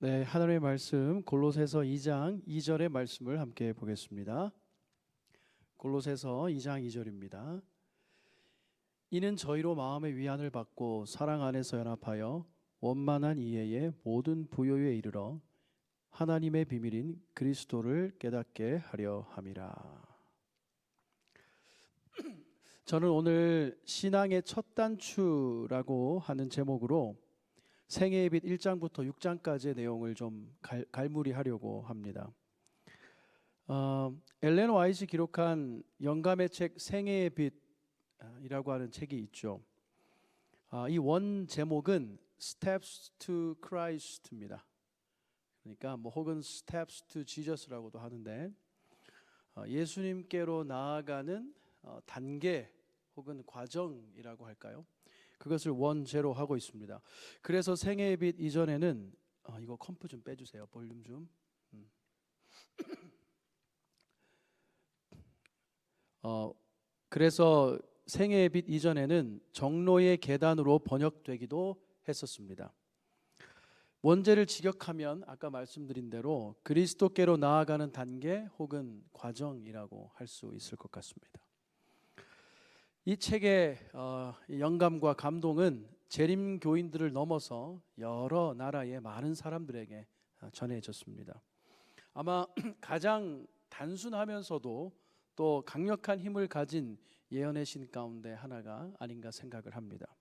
네, 하늘의 말씀 골로새서 2장 2절의 말씀을 함께 보겠습니다. 골로새서 2장 2절입니다. 이는 저희로 마음의 위안을 받고 사랑 안에서 연합하여 원만한 이해의 모든 부요에 이르러 하나님의 비밀인 그리스도를 깨닫게 하려 함이라. 저는 오늘 신앙의 첫 단추라고 하는 제목으로 생애의 빛 1장부터 6장까지의 내용을 좀 갈무리하려고 합니다. 엘렌 와이트 기록한 영감의 책 생애의 빛이라고 하는 책이 있죠. 이 원 제목은 Steps to Christ입니다. 그러니까 혹은 Steps to Jesus라고도 하는데 예수님께로 나아가는 단계 혹은 과정이라고 할까요? 그것을 원제로 하고 있습니다. 그래서 생애의 빛 이전에는 이거 컴프 좀 빼주세요. 볼륨 좀. 그래서 생애의 빛 이전에는 정로의 계단으로 번역되기도 했었습니다. 원제를 직역하면 아까 말씀드린 대로 그리스도께로 나아가는 단계 혹은 과정이라고 할 수 있을 것 같습니다. 이 책의 영감과 감동은 재림 교인들을 넘어서 여러 나라의 많은 사람들에게 전해졌습니다. 아마 가장 단순하면서도 또 강력한 힘을 가진 예언의 신 가운데 하나가 아닌가 생각을 합니다.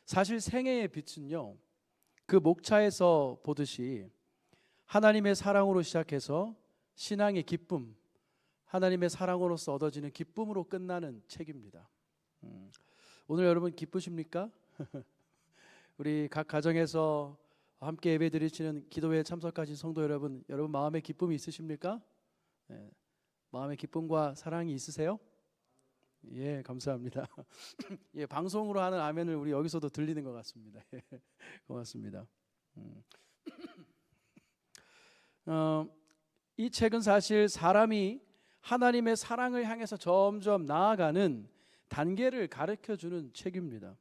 사실 생애의 빛은요, 그 목차에서 보듯이 하나님의 사랑으로 시작해서 신앙의 기쁨, 하나님의 사랑으로서 얻어지는 기쁨으로 끝나는 책입니다. 오늘 여러분 기쁘십니까? 우리 각 가정에서 함께 예배 드리시는 기도회에 참석하신 성도 여러분 마음에 기쁨이 있으십니까? 네, 마음의 기쁨과 사랑이 있으세요? 예, 감사합니다. 예, 방송으로 하는 아멘을 우리 여기서도 들리는 것 같습니다. 고맙습니다. 이 책은 사실 사람이 하나님의 사랑을 향해서 점점 나아가는 단계를 가르쳐주는 책입니다.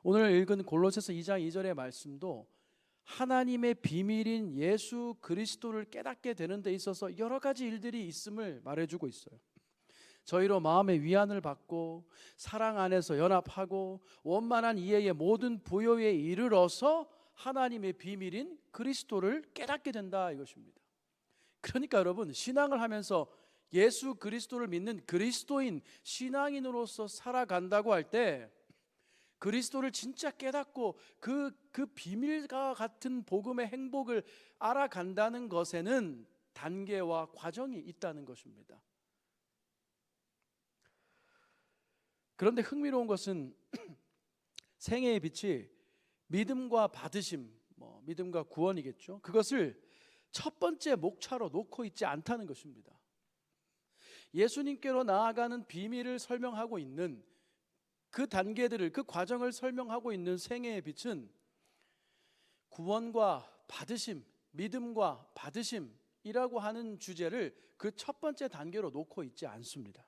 오늘 읽은 골로새서 2장 2절의 말씀도 하나님의 비밀인 예수 그리스도를 깨닫게 되는 데 있어서 여러 가지 일들이 있음을 말해주고 있어요. 저희로 마음의 위안을 받고 사랑 안에서 연합하고 원만한 이해의 모든 부요에 이르러서 하나님의 비밀인 그리스도를 깨닫게 된다 이것입니다. 그러니까 여러분 신앙을 하면서 예수 그리스도를 믿는 그리스도인 신앙인으로서 살아간다고 할 때 그리스도를 진짜 깨닫고 그 비밀과 같은 복음의 행복을 알아간다는 것에는 단계와 과정이 있다는 것입니다. 그런데 흥미로운 것은 생애의 빛이 믿음과 받으심, 믿음과 구원이겠죠. 그것을 첫 번째 목차로 놓고 있지 않다는 것입니다. 예수님께로 나아가는 비밀을 설명하고 있는 그 단계들을, 그 과정을 설명하고 있는 생애의 빛은 구원과 받으심, 믿음과 받으심이라고 하는 주제를 그 첫 번째 단계로 놓고 있지 않습니다.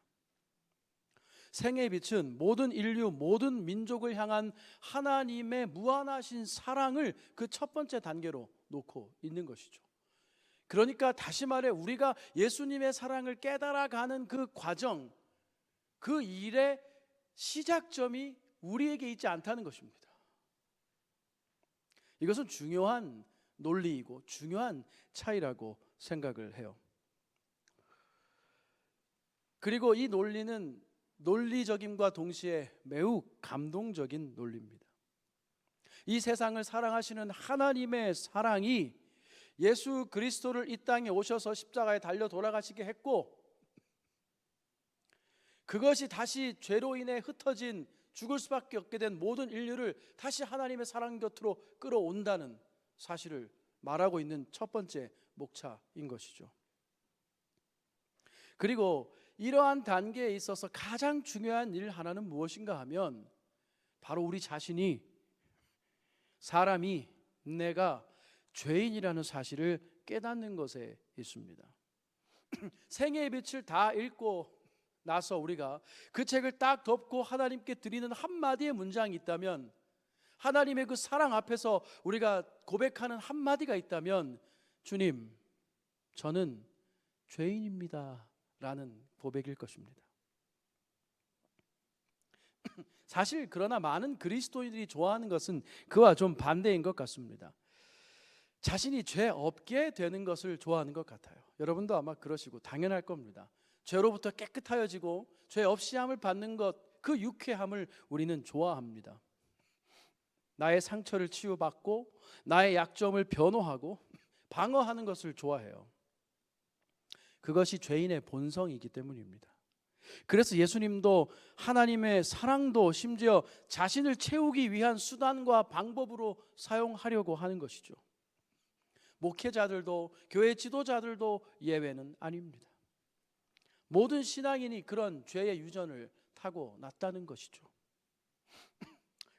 생애의 빛은 모든 인류, 모든 민족을 향한 하나님의 무한하신 사랑을 그 첫 번째 단계로 놓고 있는 것이죠. 그러니까 다시 말해 우리가 예수님의 사랑을 깨달아가는 그 과정, 그 일의 시작점이 우리에게 있지 않다는 것입니다. 이것은 중요한 논리이고 중요한 차이라고 생각을 해요. 그리고 이 논리는 논리적임과 동시에 매우 감동적인 논리입니다. 이 세상을 사랑하시는 하나님의 사랑이 예수 그리스도를 이 땅에 오셔서 십자가에 달려 돌아가시게 했고 그것이 다시 죄로 인해 흩어진 죽을 수밖에 없게 된 모든 인류를 다시 하나님의 사랑 곁으로 끌어온다는 사실을 말하고 있는 첫 번째 목차인 것이죠. 그리고 이러한 단계에 있어서 가장 중요한 일 하나는 무엇인가 하면 바로 우리 자신이 사람이 내가 죄인이라는 사실을 깨닫는 것에 있습니다. 생애의 빛을 다 읽고 나서 우리가 그 책을 딱 덮고 하나님께 드리는 한마디의 문장이 있다면 하나님의 그 사랑 앞에서 우리가 고백하는 한마디가 있다면, 주님, 저는 죄인입니다 라는 고백일 것입니다. 사실 그러나 많은 그리스도인들이 좋아하는 것은 그와 좀 반대인 것 같습니다. 자신이 죄 없게 되는 것을 좋아하는 것 같아요. 여러분도 아마 그러시고 당연할 겁니다. 죄로부터 깨끗하여지고 죄 없이 함을 받는 것, 그 유쾌함을 우리는 좋아합니다. 나의 상처를 치유받고 나의 약점을 변호하고 방어하는 것을 좋아해요. 그것이 죄인의 본성이기 때문입니다. 그래서 예수님도 하나님의 사랑도 심지어 자신을 채우기 위한 수단과 방법으로 사용하려고 하는 것이죠. 목회자들도 교회 지도자들도 예외는 아닙니다. 모든 신앙인이 그런 죄의 유전을 타고났다는 것이죠.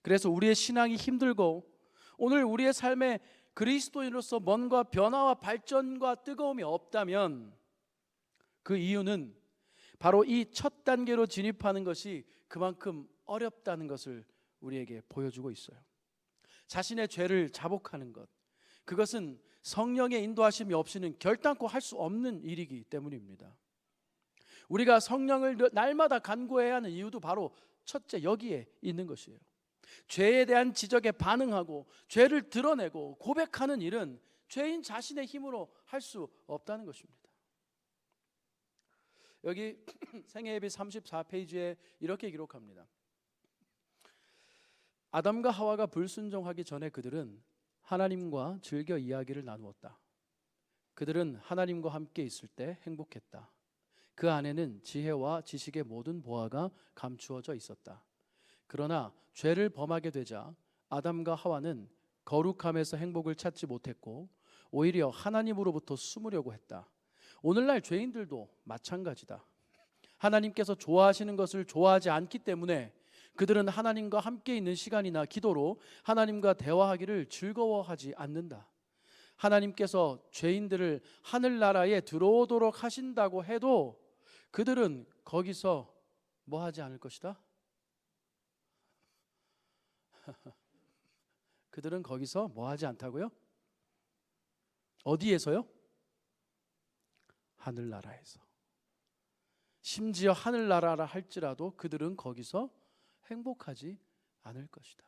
그래서 우리의 신앙이 힘들고 오늘 우리의 삶에 그리스도인으로서 뭔가 변화와 발전과 뜨거움이 없다면 그 이유는 바로 이 첫 단계로 진입하는 것이 그만큼 어렵다는 것을 우리에게 보여주고 있어요. 자신의 죄를 자복하는 것, 그것은 성령의 인도하심이 없이는 결단코 할 수 없는 일이기 때문입니다. 우리가 성령을 날마다 간구해야 하는 이유도 바로 첫째 여기에 있는 것이에요. 죄에 대한 지적에 반응하고 죄를 드러내고 고백하는 일은 죄인 자신의 힘으로 할 수 없다는 것입니다. 여기 생애예비 34페이지에 이렇게 기록합니다. 아담과 하와가 불순종하기 전에 그들은 하나님과 즐겨 이야기를 나누었다. 그들은 하나님과 함께 있을 때 행복했다. 그 안에는 지혜와 지식의 모든 보화가 감추어져 있었다. 그러나 죄를 범하게 되자 아담과 하와는 거룩함에서 행복을 찾지 못했고 오히려 하나님으로부터 숨으려고 했다. 오늘날 죄인들도 마찬가지다. 하나님께서 좋아하시는 것을 좋아하지 않기 때문에 그들은 하나님과 함께 있는 시간이나 기도로 하나님과 대화하기를 즐거워하지 않는다. 하나님께서 죄인들을 하늘나라에 들어오도록 하신다고 해도 그들은 거기서 뭐 하지 않을 것이다? 그들은 거기서 뭐 하지 않다고요? 어디에서요? 하늘나라에서. 심지어 하늘나라라 할지라도 그들은 거기서 행복하지 않을 것이다.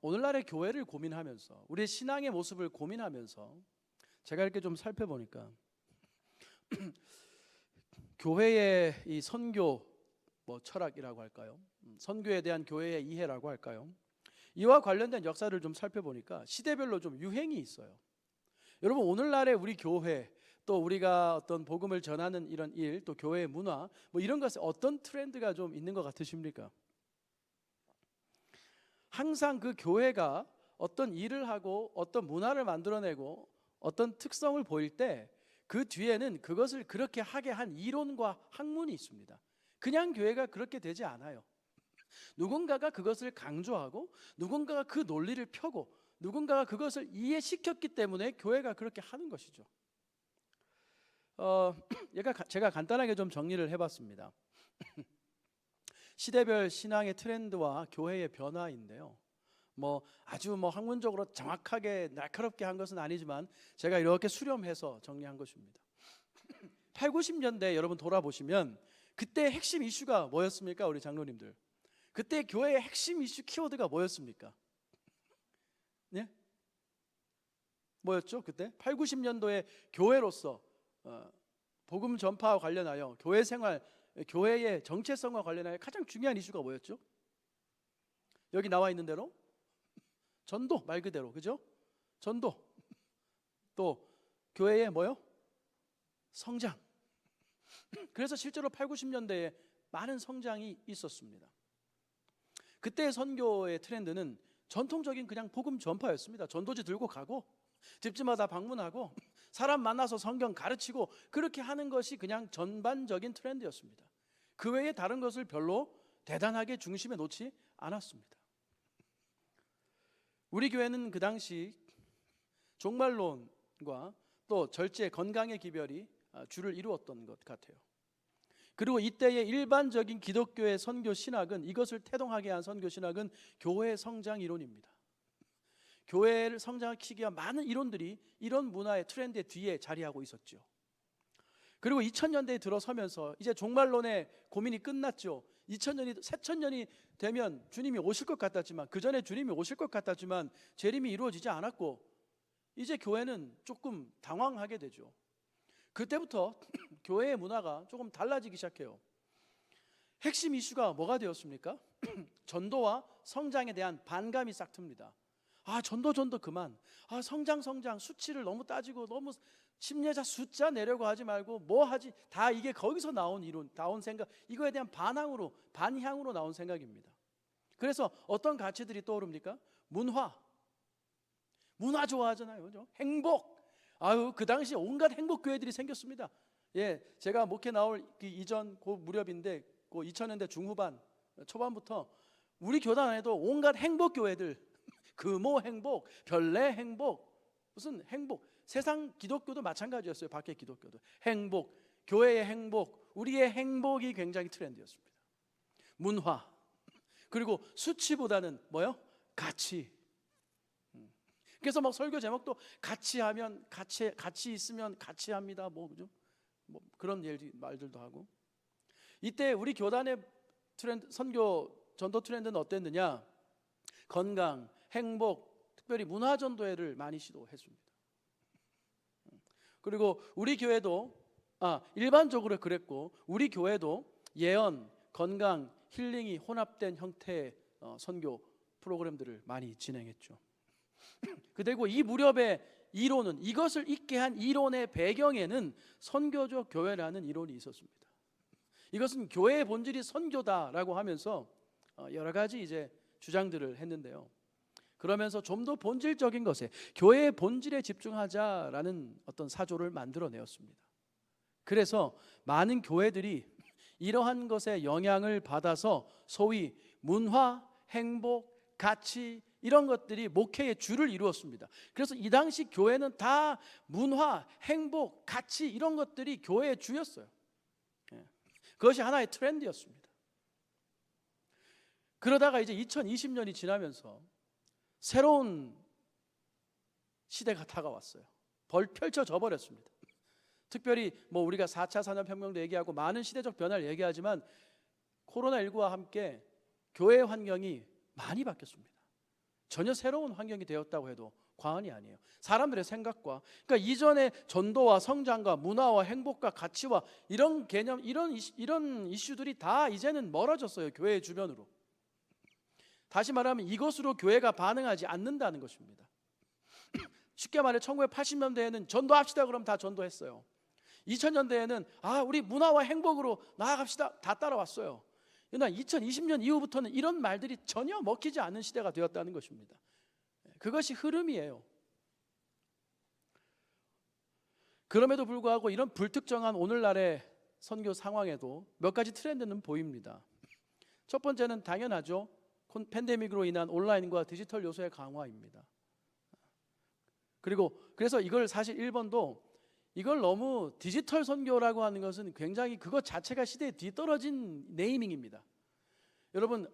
오늘날의 교회를 고민하면서 우리의 신앙의 모습을 고민하면서 제가 이렇게 좀 살펴보니까 교회의 이 선교 철학이라고 할까요? 선교에 대한 교회의 이해라고 할까요? 이와 관련된 역사를 좀 살펴보니까 시대별로 좀 유행이 있어요. 여러분, 오늘날의 우리 교회, 또 우리가 어떤 복음을 전하는 이런 일, 또 교회의 문화, 이런 것에 어떤 트렌드가 좀 있는 것 같으십니까? 항상 그 교회가 어떤 일을 하고 어떤 문화를 만들어내고 어떤 특성을 보일 때 그 뒤에는 그것을 그렇게 하게 한 이론과 학문이 있습니다. 그냥 교회가 그렇게 되지 않아요. 누군가가 그것을 강조하고 누군가가 그 논리를 펴고 누군가가 그것을 이해시켰기 때문에 교회가 그렇게 하는 것이죠. 제가 간단하게 좀 정리를 해봤습니다. 시대별 신앙의 트렌드와 교회의 변화인데요. 아주 학문적으로 정확하게 날카롭게 한 것은 아니지만 제가 이렇게 수렴해서 정리한 것입니다. 8, 90년대 여러분 돌아보시면 그때 핵심 이슈가 뭐였습니까? 우리 장로님들. 그때 교회의 핵심 이슈 키워드가 뭐였습니까? 네? 뭐였죠? 그때 8, 90년도에 교회로서 복음 전파와 관련하여 교회 생활, 교회의 정체성과 관련하여 가장 중요한 이슈가 뭐였죠? 여기 나와 있는 대로 전도, 말 그대로, 그죠? 전도. 또 교회의 뭐요? 성장. 그래서 실제로 8, 90년대에 많은 성장이 있었습니다. 그때의 선교의 트렌드는 전통적인 그냥 복음 전파였습니다. 전도지 들고 가고 집집마다 방문하고 사람 만나서 성경 가르치고 그렇게 하는 것이 그냥 전반적인 트렌드였습니다. 그 외에 다른 것을 별로 대단하게 중심에 놓지 않았습니다. 우리 교회는 그 당시 종말론과 또 절제, 건강의 기별이 주를 이루었던 것 같아요. 그리고 이때의 일반적인 기독교의 선교 신학은, 이것을 태동하게 한 선교 신학은 교회 성장 이론입니다. 교회를 성장시키기 위한 많은 이론들이 이런 문화의 트렌드의 뒤에 자리하고 있었죠. 그리고 2000년대에 들어서면서 이제 종말론의 고민이 끝났죠. 2000년이 새천년이 되면 주님이 오실 것 같았지만, 그 전에 주님이 오실 것 같았지만 재림이 이루어지지 않았고, 이제 교회는 조금 당황하게 되죠. 그때부터 교회의 문화가 조금 달라지기 시작해요. 핵심 이슈가 뭐가 되었습니까? 전도와 성장에 대한 반감이 싹 틉니다. 전도 그만. 성장 수치를 너무 따지고 너무 침례자 숫자 내려고 하지 말고 뭐 하지, 다 이게 거기서 나온 이론, 나온 생각, 이거에 대한 반향으로 나온 생각입니다. 그래서 어떤 가치들이 떠오릅니까? 문화 좋아하잖아요, 그죠? 행복. 그 당시에 온갖 행복 교회들이 생겼습니다. 제가 목회 나올 그 이전 그 무렵인데, 그 2000년대 중후반 초반부터 우리 교단 안에도 온갖 행복 교회들, 금호 행복, 별내 행복, 무슨 행복, 세상 기독교도 마찬가지였어요. 밖에 기독교도 행복, 교회의 행복, 우리의 행복이 굉장히 트렌드였습니다. 문화, 그리고 수치보다는 뭐요? 가치. 그래서 막 설교 제목도 같이 하면 같이 있으면 같이 합니다. 그죠? 그런 말들도 하고. 이때 우리 교단의 트렌드, 선교 전도 트렌드는 어땠느냐? 건강, 행복, 특별히 문화 전도회를 많이 시도했습니다. 그리고 우리 교회도 일반적으로 그랬고, 우리 교회도 예언, 건강, 힐링이 혼합된 형태의 선교 프로그램들을 많이 진행했죠. 그리고 이 무렵의 이론은, 이것을 있게 한 이론의 배경에는 선교적 교회라는 이론이 있었습니다. 이것은 교회의 본질이 선교다라고 하면서 여러 가지 이제 주장들을 했는데요. 그러면서 좀 더 본질적인 것에, 교회의 본질에 집중하자라는 어떤 사조를 만들어내었습니다. 그래서 많은 교회들이 이러한 것에 영향을 받아서 소위 문화, 행복, 가치, 이런 것들이 목회의 주를 이루었습니다. 그래서 이 당시 교회는 다 문화, 행복, 가치, 이런 것들이 교회의 주였어요. 그것이 하나의 트렌드였습니다. 그러다가 이제 2020년이 지나면서 새로운 시대가 다가왔어요. 펼쳐져 버렸습니다. 특별히 우리가 4차 산업혁명도 얘기하고 많은 시대적 변화를 얘기하지만, 코로나19와 함께 교회 환경이 많이 바뀌었습니다. 전혀 새로운 환경이 되었다고 해도 과언이 아니에요. 사람들의 생각과, 그러니까 이전의 전도와 성장과 문화와 행복과 가치와 이런 개념, 이런 이슈들이 다 이제는 멀어졌어요. 교회 주변으로. 다시 말하면 이것으로 교회가 반응하지 않는다는 것입니다. 쉽게 말해 1980년대에는 전도합시다 그러면 다 전도했어요. 2000년대에는 우리 문화와 행복으로 나아갑시다, 다 따라왔어요. 그러나 2020년 이후부터는 이런 말들이 전혀 먹히지 않는 시대가 되었다는 것입니다. 그것이 흐름이에요. 그럼에도 불구하고 이런 불특정한 오늘날의 선교 상황에도 몇 가지 트렌드는 보입니다. 첫 번째는 당연하죠. 팬데믹으로 인한 온라인과 디지털 요소의 강화입니다. 그래서 이걸 사실 일본도 이걸 너무 디지털 선교라고 하는 것은 굉장히 그것 자체가 시대에 뒤떨어진 네이밍입니다. 여러분,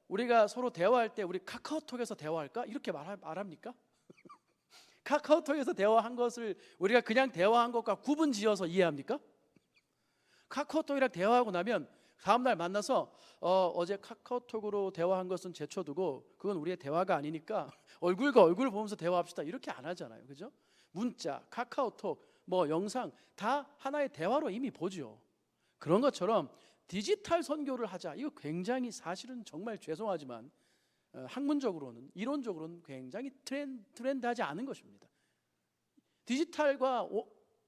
우리가 서로 대화할 때 우리 카카오톡에서 대화할까? 이렇게 말합니까? 카카오톡에서 대화한 것을 우리가 그냥 대화한 것과 구분 지어서 이해합니까? 카카오톡이랑 대화하고 나면 다음날 만나서 어제 카카오톡으로 대화한 것은 제쳐두고 그건 우리의 대화가 아니니까 얼굴과 얼굴 보면서 대화합시다, 이렇게 안 하잖아요. 그죠? 문자, 카카오톡, 영상 다 하나의 대화로 이미 보죠. 그런 것처럼 디지털 선교를 하자, 이거 굉장히 사실은 정말 죄송하지만 학문적으로는, 이론적으로는 굉장히 트렌드하지 않은 것입니다. 디지털과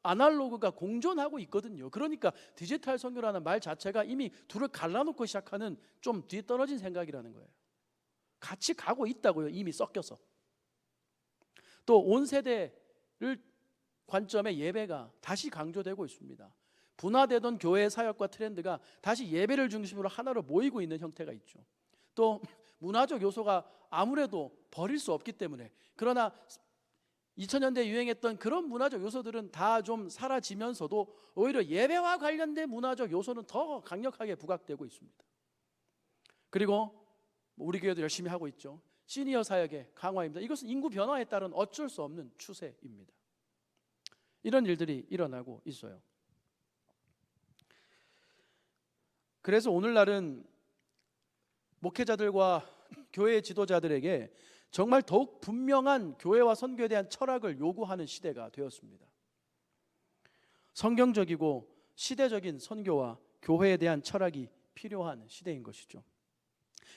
아날로그가 공존하고 있거든요. 그러니까 디지털 선교라는 말 자체가 이미 둘을 갈라놓고 시작하는 좀 뒤떨어진 생각이라는 거예요. 같이 가고 있다고요, 이미 섞여서. 또 온 세대를 관점의 예배가 다시 강조되고 있습니다. 분화되던 교회의 사역과 트렌드가 다시 예배를 중심으로 하나로 모이고 있는 형태가 있죠. 또 문화적 요소가 아무래도 버릴 수 없기 때문에, 그러나 2000년대에 유행했던 그런 문화적 요소들은 다 좀 사라지면서도 오히려 예배와 관련된 문화적 요소는 더 강력하게 부각되고 있습니다. 그리고 우리 교회도 열심히 하고 있죠. 시니어 사역의 강화입니다. 이것은 인구 변화에 따른 어쩔 수 없는 추세입니다. 이런 일들이 일어나고 있어요. 그래서 오늘날은 목회자들과 교회 지도자들에게 정말 더욱 분명한 교회와 선교에 대한 철학을 요구하는 시대가 되었습니다. 성경적이고 시대적인 선교와 교회에 대한 철학이 필요한 시대인 것이죠.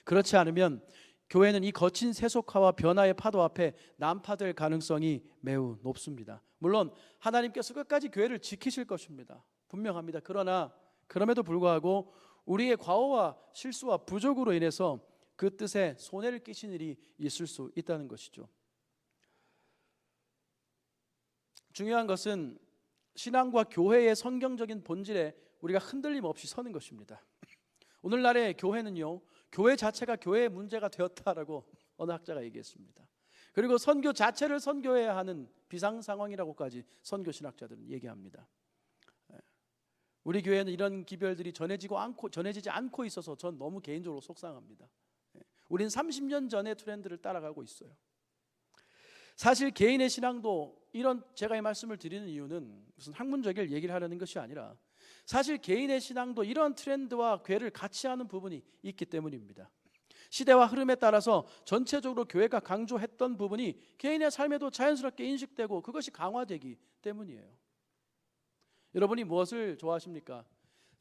그렇지 않으면 교회는 이 거친 세속화와 변화의 파도 앞에 난파될 가능성이 매우 높습니다. 물론 하나님께서 끝까지 교회를 지키실 것입니다. 분명합니다. 그러나 그럼에도 불구하고 우리의 과오와 실수와 부족으로 인해서 그 뜻에 손해를 끼친 일이 있을 수 있다는 것이죠. 중요한 것은 신앙과 교회의 성경적인 본질에 우리가 흔들림 없이 서는 것입니다. 오늘날의 교회는요, 교회 자체가 교회의 문제가 되었다라고 어느 학자가 얘기했습니다. 그리고 선교 자체를 선교해야 하는 비상 상황이라고까지 선교 신학자들은 얘기합니다. 우리 교회는 이런 기별들이 전해지지 않고 있어서 전 너무 개인적으로 속상합니다. 우린 30년 전의 트렌드를 따라가고 있어요. 사실 개인의 신앙도 제가 이 말씀을 드리는 이유는 무슨 학문적인 얘기를 하려는 것이 아니라 사실 개인의 신앙도 이런 트렌드와 궤를 같이 하는 부분이 있기 때문입니다. 시대와 흐름에 따라서 전체적으로 교회가 강조했던 부분이 개인의 삶에도 자연스럽게 인식되고 그것이 강화되기 때문이에요. 여러분이 무엇을 좋아하십니까?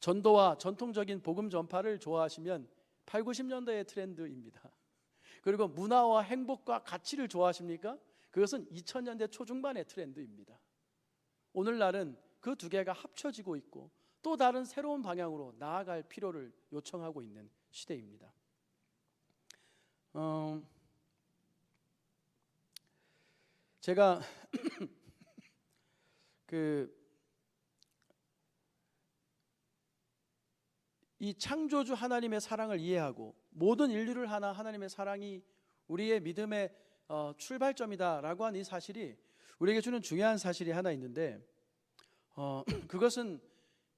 전도와 전통적인 복음 전파를 좋아하시면 8, 90년대의 트렌드입니다. 그리고 문화와 행복과 가치를 좋아하십니까? 그것은 2000년대 초중반의 트렌드입니다. 오늘날은 그 두 개가 합쳐지고 있고 또 다른 새로운 방향으로 나아갈 필요를 요청하고 있는 시대입니다. 제가 이 창조주 하나님의 사랑을 이해하고 모든 인류를 하나 하나님의 사랑이 우리의 믿음의 출발점이다라고 하는 이 사실이 우리에게 주는 중요한 사실이 하나 있는데 그것은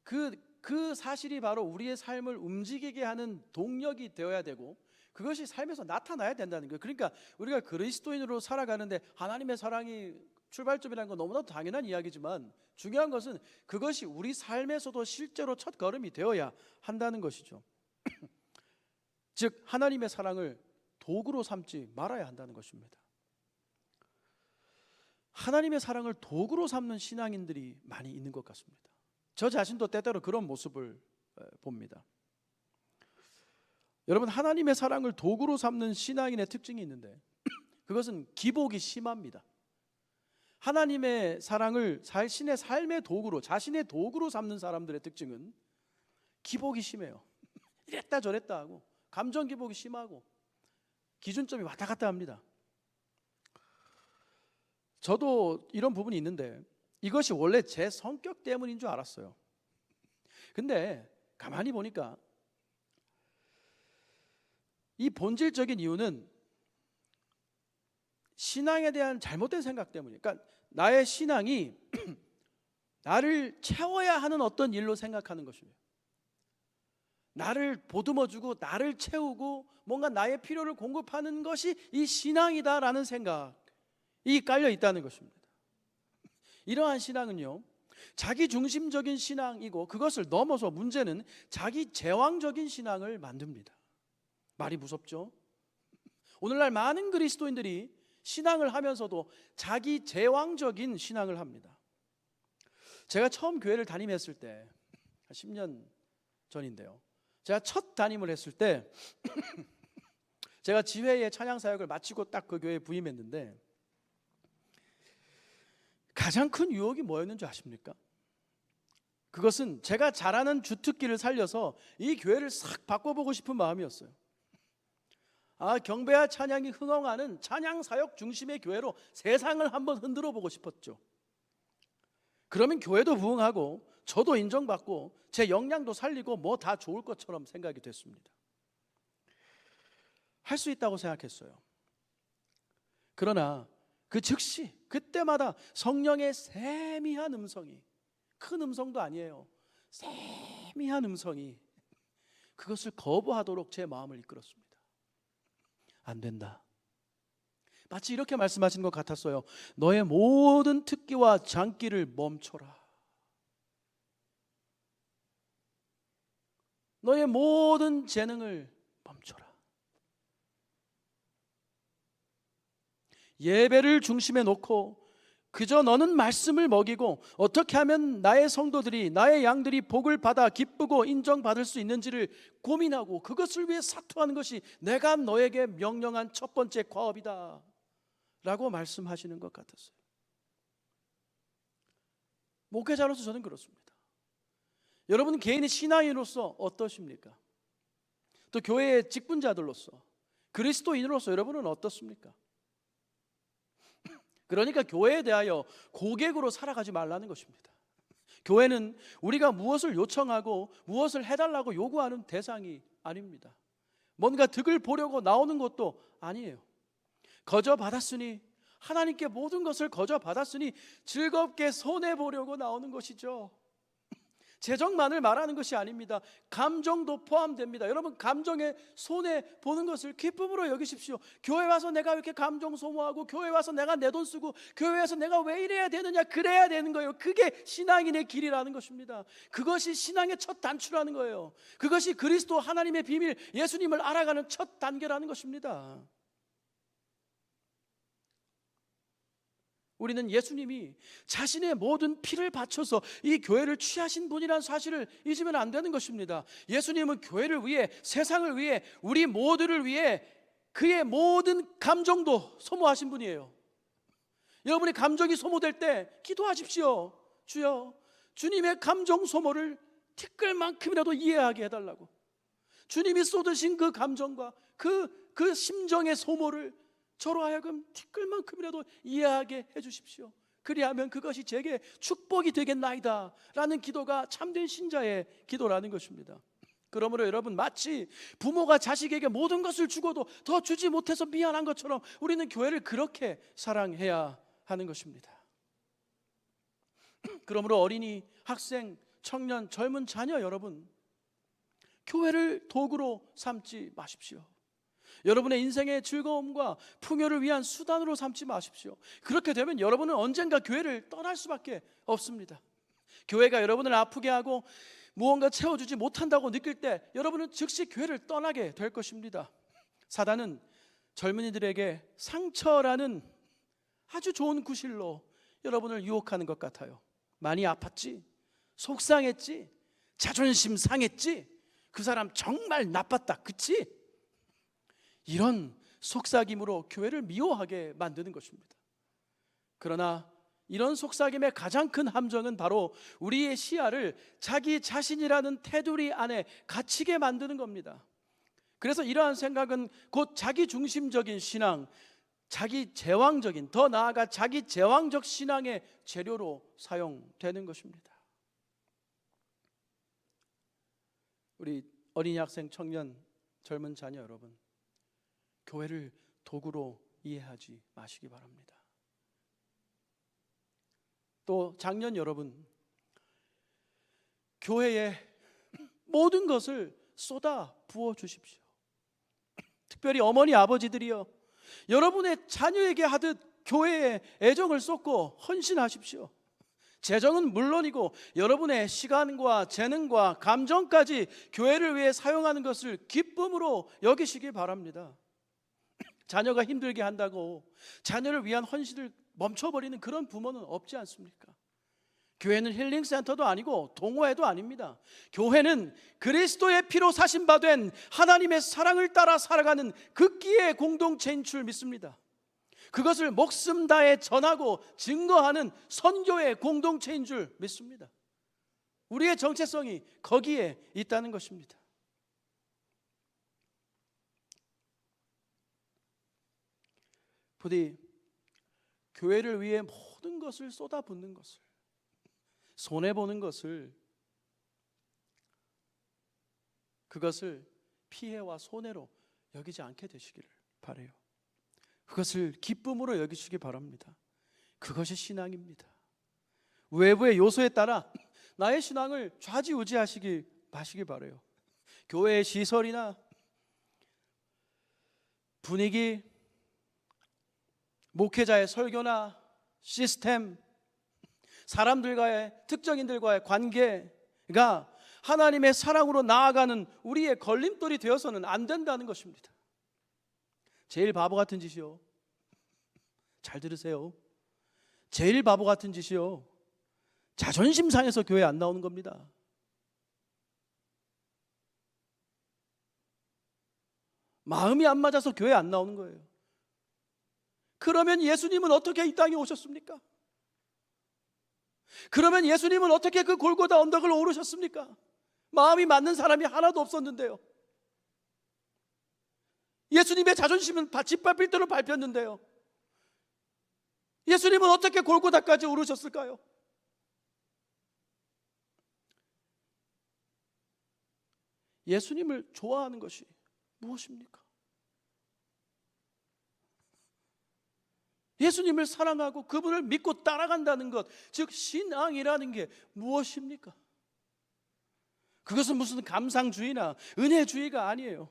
그 사실이 바로 우리의 삶을 움직이게 하는 동력이 되어야 되고 그것이 삶에서 나타나야 된다는 거예요. 그러니까 우리가 그리스도인으로 살아가는데 하나님의 사랑이 출발점이라는 건 너무나도 당연한 이야기지만 중요한 것은 그것이 우리 삶에서도 실제로 첫 걸음이 되어야 한다는 것이죠. 즉 하나님의 사랑을 도구로 삼지 말아야 한다는 것입니다. 하나님의 사랑을 도구로 삼는 신앙인들이 많이 있는 것 같습니다. 저 자신도 때때로 그런 모습을 봅니다. 여러분, 하나님의 사랑을 도구로 삼는 신앙인의 특징이 있는데 그것은 기복이 심합니다. 하나님의 사랑을 자신의 삶의 도구로, 자신의 도구로 삼는 사람들의 특징은 기복이 심해요. 이랬다 저랬다 하고 감정 기복이 심하고 기준점이 왔다 갔다 합니다. 저도 이런 부분이 있는데 이것이 원래 제 성격 때문인 줄 알았어요. 근데 가만히 보니까 이 본질적인 이유는 신앙에 대한 잘못된 생각 때문이에요. 그러니까 나의 신앙이 나를 채워야 하는 어떤 일로 생각하는 것이에요. 나를 보듬어주고 나를 채우고 뭔가 나의 필요를 공급하는 것이 이 신앙이다라는 생각이 깔려 있다는 것입니다. 이러한 신앙은요, 자기 중심적인 신앙이고 그것을 넘어서 문제는 자기 제왕적인 신앙을 만듭니다. 말이 무섭죠? 오늘날 많은 그리스도인들이 신앙을 하면서도 자기 제왕적인 신앙을 합니다. 제가 처음 교회를 담임했을 때 10년 전인데요, 제가 첫 담임을 했을 때 제가 지회의 찬양 사역을 마치고 딱 그 교회에 부임했는데 가장 큰 유혹이 뭐였는지 아십니까? 그것은 제가 잘하는 주특기를 살려서 이 교회를 싹 바꿔보고 싶은 마음이었어요. 경배와 찬양이 흥황하는 찬양 사역 중심의 교회로 세상을 한번 흔들어 보고 싶었죠. 그러면 교회도 부흥하고 저도 인정받고 제 역량도 살리고 뭐 다 좋을 것처럼 생각이 됐습니다. 할 수 있다고 생각했어요. 그러나 그 즉시 그때마다 성령의 세미한 음성이, 큰 음성도 아니에요, 세미한 음성이 그것을 거부하도록 제 마음을 이끌었습니다. 안 된다. 마치 이렇게 말씀하시는 것 같았어요. 너의 모든 특기와 장기를 멈춰라. 너의 모든 재능을 멈춰라. 예배를 중심에 놓고 그저 너는 말씀을 먹이고 어떻게 하면 나의 성도들이, 나의 양들이 복을 받아 기쁘고 인정받을 수 있는지를 고민하고 그것을 위해 사투하는 것이 내가 너에게 명령한 첫 번째 과업이다 라고 말씀하시는 것 같았어요. 목회자로서 저는 그렇습니다. 여러분 개인의 신앙인으로서 어떠십니까? 또 교회의 직분자들로서, 그리스도인으로서 여러분은 어떻습니까? 그러니까 교회에 대하여 고객으로 살아가지 말라는 것입니다. 교회는 우리가 무엇을 요청하고 무엇을 해달라고 요구하는 대상이 아닙니다. 뭔가 득을 보려고 나오는 것도 아니에요. 거저 받았으니, 하나님께 모든 것을 거저 받았으니 즐겁게 손해보려고 나오는 것이죠. 재정만을 말하는 것이 아닙니다. 감정도 포함됩니다. 여러분, 감정에 손해보는 것을 기쁨으로 여기십시오. 교회 와서 내가 이렇게 감정 소모하고, 교회 와서 내가 내 돈 쓰고, 교회 와서 내가 왜 이래야 되느냐, 그래야 되는 거예요. 그게 신앙인의 길이라는 것입니다. 그것이 신앙의 첫 단추라는 거예요. 그것이 그리스도 하나님의 비밀, 예수님을 알아가는 첫 단계라는 것입니다. 우리는 예수님이 자신의 모든 피를 바쳐서 이 교회를 취하신 분이라는 사실을 잊으면 안 되는 것입니다. 예수님은 교회를 위해, 세상을 위해, 우리 모두를 위해 그의 모든 감정도 소모하신 분이에요. 여러분이 감정이 소모될 때 기도하십시오. 주여, 주님의 감정 소모를 티끌만큼이라도 이해하게 해달라고. 주님이 쏟으신 그 감정과 그 심정의 소모를 저로 하여금 티끌만큼이라도 이해하게 해주십시오. 그리하면 그것이 제게 축복이 되겠나이다 라는 기도가 참된 신자의 기도라는 것입니다. 그러므로 여러분, 마치 부모가 자식에게 모든 것을 주고도 더 주지 못해서 미안한 것처럼 우리는 교회를 그렇게 사랑해야 하는 것입니다. 그러므로 어린이, 학생, 청년, 젊은 자녀 여러분, 교회를 도구로 삼지 마십시오. 여러분의 인생의 즐거움과 풍요를 위한 수단으로 삼지 마십시오. 그렇게 되면 여러분은 언젠가 교회를 떠날 수밖에 없습니다. 교회가 여러분을 아프게 하고 무언가 채워주지 못한다고 느낄 때 여러분은 즉시 교회를 떠나게 될 것입니다. 사단은 젊은이들에게 상처라는 아주 좋은 구실로 여러분을 유혹하는 것 같아요. 많이 아팠지? 속상했지? 자존심 상했지? 그 사람 정말 나빴다, 그치? 이런 속삭임으로 교회를 미워하게 만드는 것입니다. 그러나 이런 속삭임의 가장 큰 함정은 바로 우리의 시야를 자기 자신이라는 테두리 안에 갇히게 만드는 겁니다. 그래서 이러한 생각은 곧 자기 중심적인 신앙, 자기 제왕적인, 더 나아가 자기 제왕적 신앙의 재료로 사용되는 것입니다. 우리 어린이, 학생, 청년, 젊은 자녀 여러분, 교회를 도구로 이해하지 마시기 바랍니다. 또 장년 여러분, 교회에 모든 것을 쏟아 부어 주십시오. 특별히 어머니, 아버지들이요, 여러분의 자녀에게 하듯 교회에 애정을 쏟고 헌신하십시오. 재정은 물론이고 여러분의 시간과 재능과 감정까지 교회를 위해 사용하는 것을 기쁨으로 여기시기 바랍니다. 자녀가 힘들게 한다고 자녀를 위한 헌신을 멈춰버리는 그런 부모는 없지 않습니까? 교회는 힐링센터도 아니고 동호회도 아닙니다. 교회는 그리스도의 피로 사신 바 된 하나님의 사랑을 따라 살아가는 극기의 공동체인 줄 믿습니다. 그것을 목숨 다해 전하고 증거하는 선교의 공동체인 줄 믿습니다. 우리의 정체성이 거기에 있다는 것입니다. 부디 교회를 위해 모든 것을 쏟아붓는 것을, 손해보는 것을, 그것을 피해와 손해로 여기지 않게 되시기를 바라요. 그것을 기쁨으로 여기시기 바랍니다. 그것이 신앙입니다. 외부의 요소에 따라 나의 신앙을 좌지우지하시기 마시기 바라요. 교회의 시설이나 분위기, 목회자의 설교나 시스템, 사람들과의 특정인들과의 관계가 하나님의 사랑으로 나아가는 우리의 걸림돌이 되어서는 안 된다는 것입니다. 제일 바보 같은 짓이요, 잘 들으세요, 제일 바보 같은 짓이요, 자존심 상해서 교회 안 나오는 겁니다. 마음이 안 맞아서 교회 안 나오는 거예요. 그러면 예수님은 어떻게 이 땅에 오셨습니까? 그러면 예수님은 어떻게 그 골고다 언덕을 오르셨습니까? 마음이 맞는 사람이 하나도 없었는데요. 예수님의 자존심은 짓밟힐 대로 밟혔는데요. 예수님은 어떻게 골고다까지 오르셨을까요? 예수님을 좋아하는 것이 무엇입니까? 예수님을 사랑하고 그분을 믿고 따라간다는 것, 즉 신앙이라는 게 무엇입니까? 그것은 무슨 감상주의나 은혜주의가 아니에요.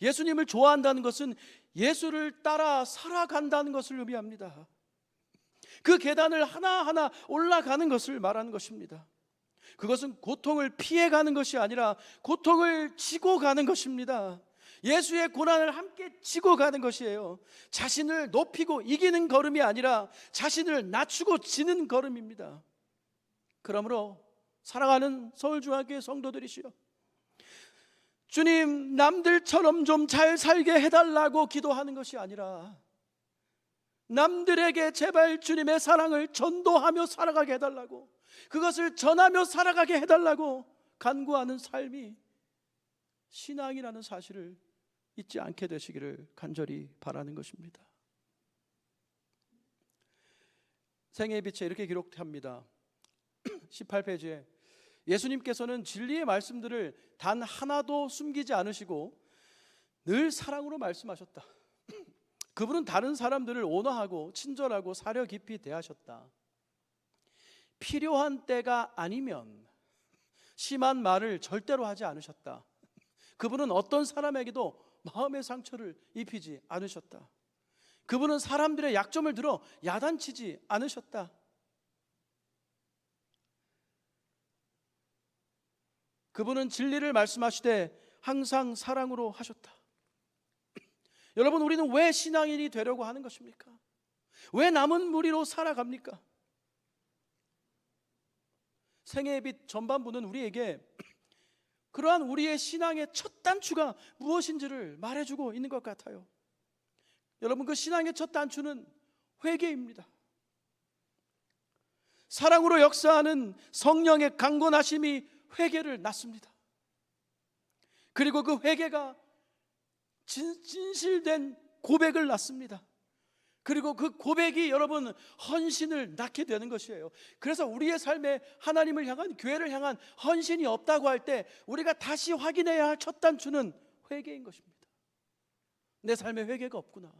예수님을 좋아한다는 것은 예수를 따라 살아간다는 것을 의미합니다. 그 계단을 하나하나 올라가는 것을 말하는 것입니다. 그것은 고통을 피해가는 것이 아니라 고통을 지고 가는 것입니다. 예수의 고난을 함께 지고 가는 것이에요. 자신을 높이고 이기는 걸음이 아니라 자신을 낮추고 지는 걸음입니다. 그러므로 사랑하는 서울중앙교회 성도들이시여, 주님, 남들처럼 좀 잘 살게 해달라고 기도하는 것이 아니라 남들에게 제발 주님의 사랑을 전도하며 살아가게 해달라고, 그것을 전하며 살아가게 해달라고 간구하는 삶이 신앙이라는 사실을 잊지 않게 되시기를 간절히 바라는 것입니다. 생애의 빛에 이렇게 기록합니다. 18페이지에 예수님께서는 진리의 말씀들을 단 하나도 숨기지 않으시고 늘 사랑으로 말씀하셨다. 그분은 다른 사람들을 온화하고 친절하고 사려 깊이 대하셨다. 필요한 때가 아니면 심한 말을 절대로 하지 않으셨다. 그분은 어떤 사람에게도 마음의 상처를 입히지 않으셨다. 그분은 사람들의 약점을 들어 야단치지 않으셨다. 그분은 진리를 말씀하시되 항상 사랑으로 하셨다. 여러분, 우리는 왜 신앙인이 되려고 하는 것입니까? 왜 남은 무리로 살아갑니까? 생애의 빛 전반부는 우리에게 그러한 우리의 신앙의 첫 단추가 무엇인지를 말해주고 있는 것 같아요. 여러분, 그 신앙의 첫 단추는 회개입니다. 사랑으로 역사하는 성령의 강건하심이 회개를 낳습니다. 그리고 그 회개가 진실된 고백을 낳습니다. 그리고 그 고백이 여러분 헌신을 낳게 되는 것이에요. 그래서 우리의 삶에 하나님을 향한, 교회를 향한 헌신이 없다고 할 때 우리가 다시 확인해야 할 첫 단추는 회개인 것입니다. 내 삶에 회개가 없구나,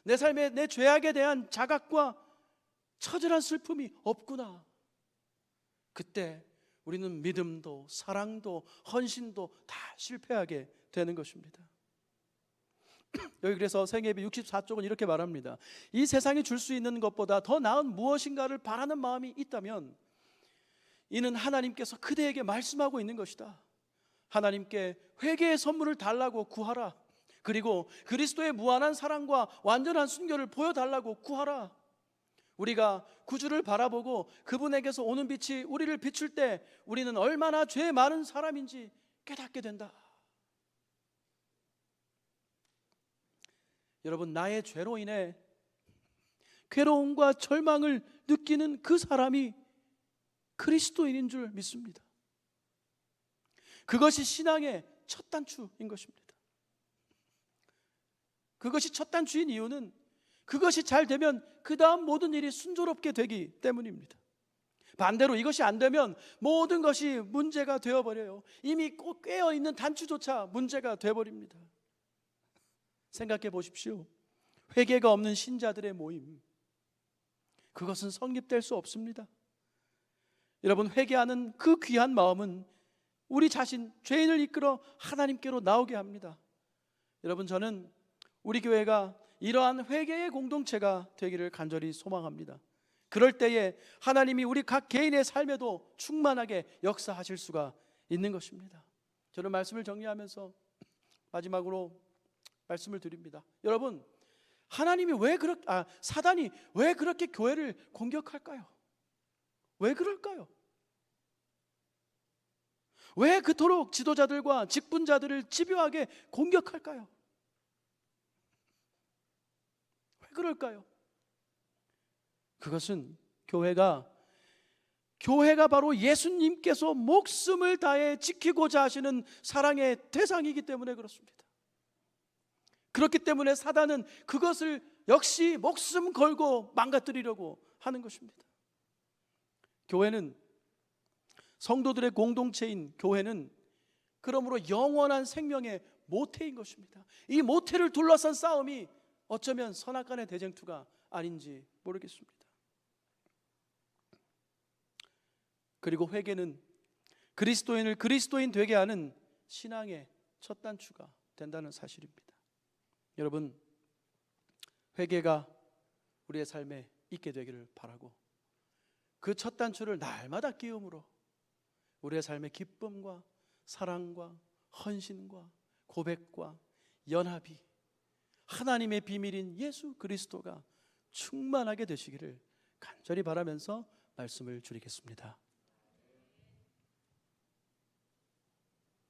내 삶에 내 죄악에 대한 자각과 처절한 슬픔이 없구나. 그때 우리는 믿음도 사랑도 헌신도 다 실패하게 되는 것입니다. 여기 그래서 생애비 64쪽은 이렇게 말합니다. 이 세상이 줄 수 있는 것보다 더 나은 무엇인가를 바라는 마음이 있다면 이는 하나님께서 그대에게 말씀하고 있는 것이다. 하나님께 회개의 선물을 달라고 구하라. 그리고 그리스도의 무한한 사랑과 완전한 순교를 보여달라고 구하라. 우리가 구주를 바라보고 그분에게서 오는 빛이 우리를 비출 때 우리는 얼마나 죄 많은 사람인지 깨닫게 된다. 여러분, 나의 죄로 인해 괴로움과 절망을 느끼는 그 사람이 그리스도인인 줄 믿습니다. 그것이 신앙의 첫 단추인 것입니다. 그것이 첫 단추인 이유는 그것이 잘 되면 그 다음 모든 일이 순조롭게 되기 때문입니다. 반대로 이것이 안 되면 모든 것이 문제가 되어버려요. 이미 꼭 깨어있는 단추조차 문제가 되어버립니다. 생각해 보십시오. 회개가 없는 신자들의 모임, 그것은 성립될 수 없습니다. 여러분, 회개하는 그 귀한 마음은 우리 자신, 죄인을 이끌어 하나님께로 나오게 합니다. 여러분, 저는 우리 교회가 이러한 회개의 공동체가 되기를 간절히 소망합니다. 그럴 때에 하나님이 우리 각 개인의 삶에도 충만하게 역사하실 수가 있는 것입니다. 저는 말씀을 정리하면서 마지막으로 말씀을 드립니다. 여러분, 사단이 왜 그렇게 교회를 공격할까요? 왜 그럴까요? 왜 그토록 지도자들과 직분자들을 집요하게 공격할까요? 왜 그럴까요? 그것은 교회가 바로 예수님께서 목숨을 다해 지키고자 하시는 사랑의 대상이기 때문에 그렇습니다. 그렇기 때문에 사단은 그것을 역시 목숨 걸고 망가뜨리려고 하는 것입니다. 교회는, 성도들의 공동체인 교회는 그러므로 영원한 생명의 모태인 것입니다. 이 모태를 둘러싼 싸움이 어쩌면 선악간의 대쟁투가 아닌지 모르겠습니다. 그리고 회개는 그리스도인을 그리스도인 되게 하는 신앙의 첫 단추가 된다는 사실입니다. 여러분, 회개가 우리의 삶에 있게 되기를 바라고, 그 첫 단추를 날마다 끼움으로 우리의 삶의 기쁨과 사랑과 헌신과 고백과 연합이 하나님의 비밀인 예수 그리스도가 충만하게 되시기를 간절히 바라면서 말씀을 줄이겠습니다.